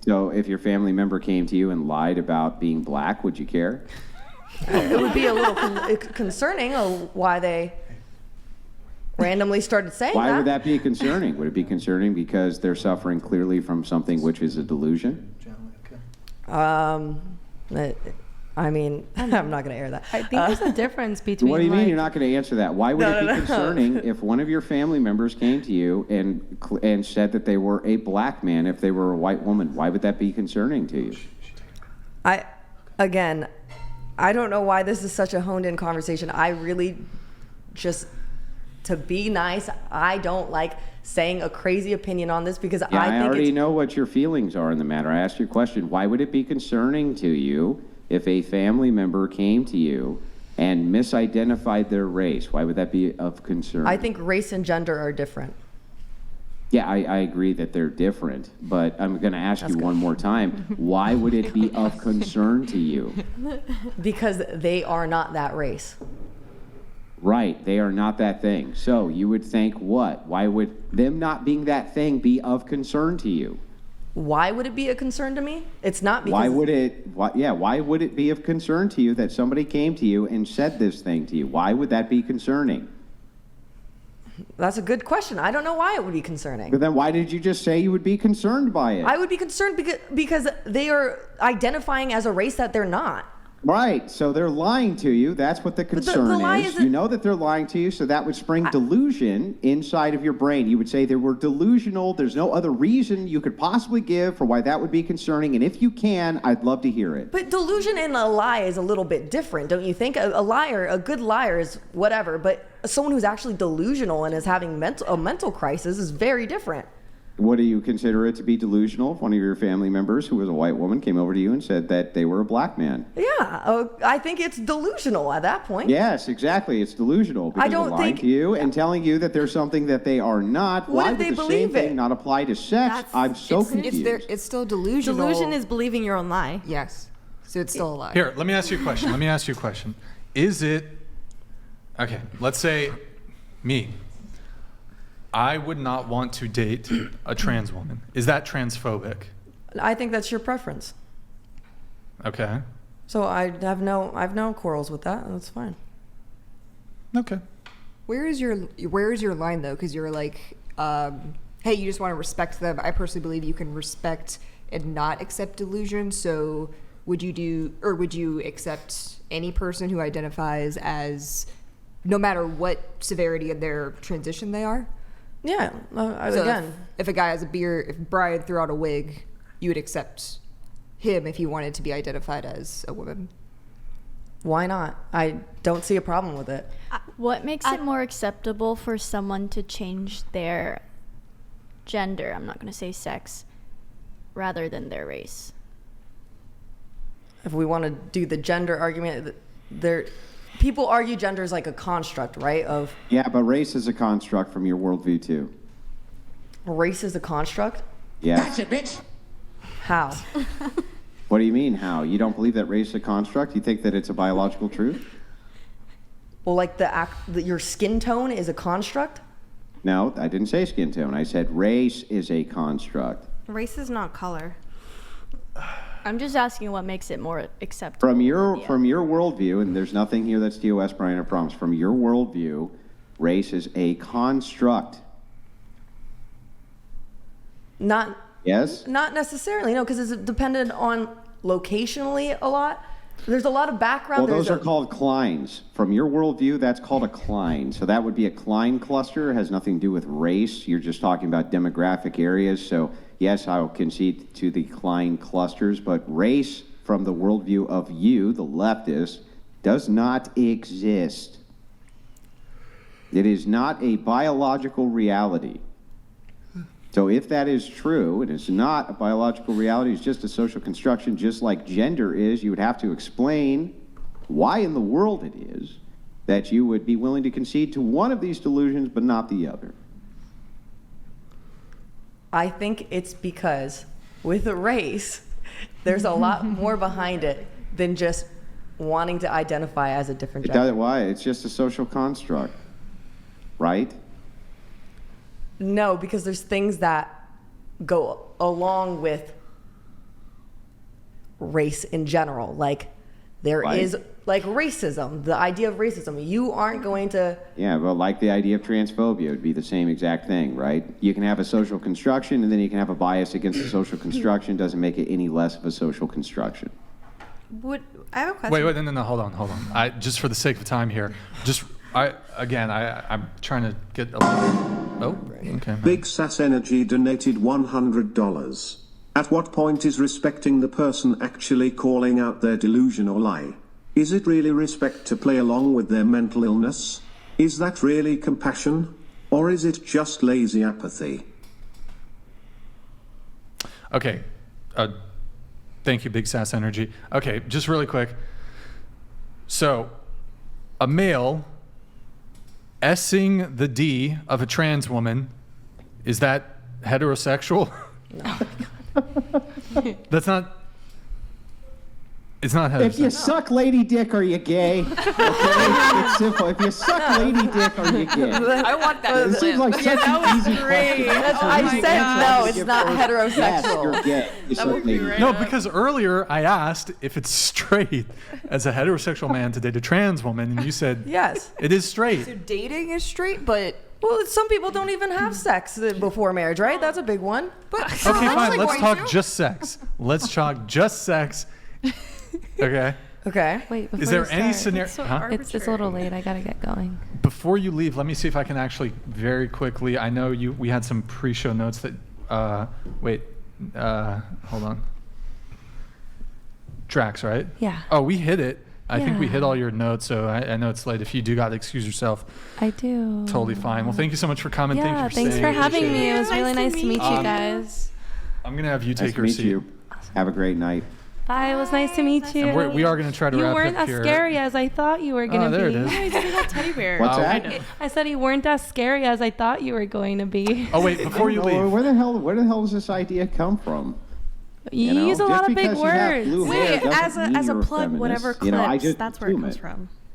So if your family member came to you and lied about being black, would you care? It would be a little concerning why they randomly started saying Why would that be concerning? Would it be concerning because they're suffering clearly from something which is a delusion? I mean, I'm not going to air that. I think there's a difference between. What do you mean you're not going to answer that? Why would it be concerning if one of your family members came to you and said that they were a black man if they were a white woman? Why would that be concerning to you? I don't know why this is such a honed-in conversation. I really just, to be nice, I don't like saying a crazy opinion on this because I think I already know what your feelings are in the matter. I asked you a question. Why would it be concerning to you if a family member came to you and misidentified their race? Why would that be of concern? I think race and gender are different. Yeah, I agree that they're different, but I'm going to ask you one more time. Why would it be of concern to you? Because they are not that race. Right, they are not that thing. So you would think what? Why would them not being that thing be of concern to you? Why would it be a concern to me? It's not because... Why would it be of concern to you that somebody came to you and said this thing to you? Why would that be concerning? That's a good question. I don't know why it would be concerning. But then why did you just say you would be concerned by it? I would be concerned because they are identifying as a race that they're not. Right, so they're lying to you. That's what the concern is. You know that they're lying to you, so that would spring delusion inside of your brain. You would say they were delusional. There's no other reason you could possibly give for why that would be concerning, and if you can, I'd love to hear it. But delusion and a lie is a little bit different, don't you think? A liar, a good liar is whatever, but someone who's actually delusional and is having a mental crisis is very different. What do you consider it to be delusional if one of your family members who was a white woman came over to you and said that they were a black man? Yeah, I think it's delusional at that point. Yes, exactly. It's delusional because they're lying to you and telling you that there's something that they are not. What Why if they would the believe same thing it? not apply to sex? I'm so confused. It's still delusional. Delusion is believing your own lie. Yes. So it's still a lie. Here, let me ask you a question. Is it, okay, let's say me. I would not want to date a trans woman. Is that transphobic? I think that's your preference. Okay. So I have no quarrels with that. That's fine. Okay. Where is your line though? Because you're like, hey, you just want to respect them. I personally believe you can respect and not accept delusion. So would you accept any person who identifies as, no matter what severity of their transition they are? Yeah. So again, if a guy has a beard, if Brian threw out a wig, you would accept him if he wanted to be identified as a woman. why not? I don't see a problem with it. What makes it more acceptable for someone to change their gender, I'm not going to say sex, rather than their race? If we want to do the gender argument, people argue gender is like a construct, right? Of Yeah, but race is a construct from your worldview too. race is a construct. Yeah. Gotcha, bitch. How? What do you mean, how? You don't believe that race is a construct? You think that it's a biological truth? Well, like your skin tone is a construct. No, I didn't say skin tone. I said race is a construct. Race is not color. I'm just asking what makes it more acceptable. From your worldview, and there's nothing here that's TOS, Brian, I promise. From your worldview, race is a construct. Yes? Not necessarily, no, because it's dependent on locationally a lot. There's a lot of background. Well, those are called clines. From your worldview, that's called a cline. So that would be a cline cluster. It has nothing to do with race. You're just talking about demographic areas. So yes, I'll concede to the cline clusters, but race from the worldview of you, the leftist, does not exist. It is not a biological reality. So if that is true, and it's not a biological reality, it's just a social construction, just like gender is, you would have to explain why in the world it is that you would be willing to concede to one of these delusions but not the other. I think it's because with a race, there's a lot more behind it than just wanting to identify as a different gender. Why? It's just a social construct, right? No, because there's things that go along with race in general. Like there Right. is like racism, the idea of racism. You aren't going to Yeah, but like the idea of transphobia, it would be the same exact thing, right? You can have a social construction, and then you can have a bias against the social construction. Doesn't make it any less of a social construction. I have a question. Wait, no, hold on. I just for the sake of time here, I'm trying to get a little. Oh, okay. Big Sass Energy donated $100. At what point is respecting the person actually calling out their delusion or lie? Is it really respect to play along with their mental illness? Is that really compassion? Or is it just lazy apathy? Okay. Thank you, Big Sass Energy. Okay, just really quick. So, a male S-ing the D of a trans woman, is that heterosexual? No. That's not. It's not heterosexual. If you suck lady dick, are you gay? Okay, it's simple. If you suck lady dick, are you gay? I want that. It seems like such an easy question. I said no, it's not Yes, heterosexual. you're gay. You suck lady dick. No, because earlier I asked if it's straight as a heterosexual man to date a trans woman, and you said Yes. it is straight. So dating is straight, but Well, some people don't even have sex before marriage, right? That's a big one. Okay, fine. Let's going talk to. just sex. Let's talk just sex. Okay. Okay. Wait, Is there any scenario? Huh? It's a little late. I gotta get going. Before you leave, let me see if I can actually very quickly. I know we had some pre-show notes that. Hold on. Tracks, right? Yeah. Oh, we hit it. I think we Yeah. hit all your notes, so I know it's late. If you do got to excuse yourself, I do. totally fine. Well, thank you so much for coming. Yeah, thank you for thanks staying. for having Appreciate me. it. It was really nice to meet you Um, guys. I'm gonna have you Nice take to your meet seat. you. Have a great night. Bye. It was nice to meet you. And we are going to try to You wrap weren't up as here. scary as I thought you were going to there be. it is. He's a little teddy bear. What's Oh, that? I said you weren't as scary as I thought you were going to be. Oh wait, before you Oh, leave. where the hell does this idea come from? You know, use a just lot of big because you have words. blue hair Wait, doesn't mean as a you're plug, whatever feminist. You know, I clips, just that's where it assume comes from.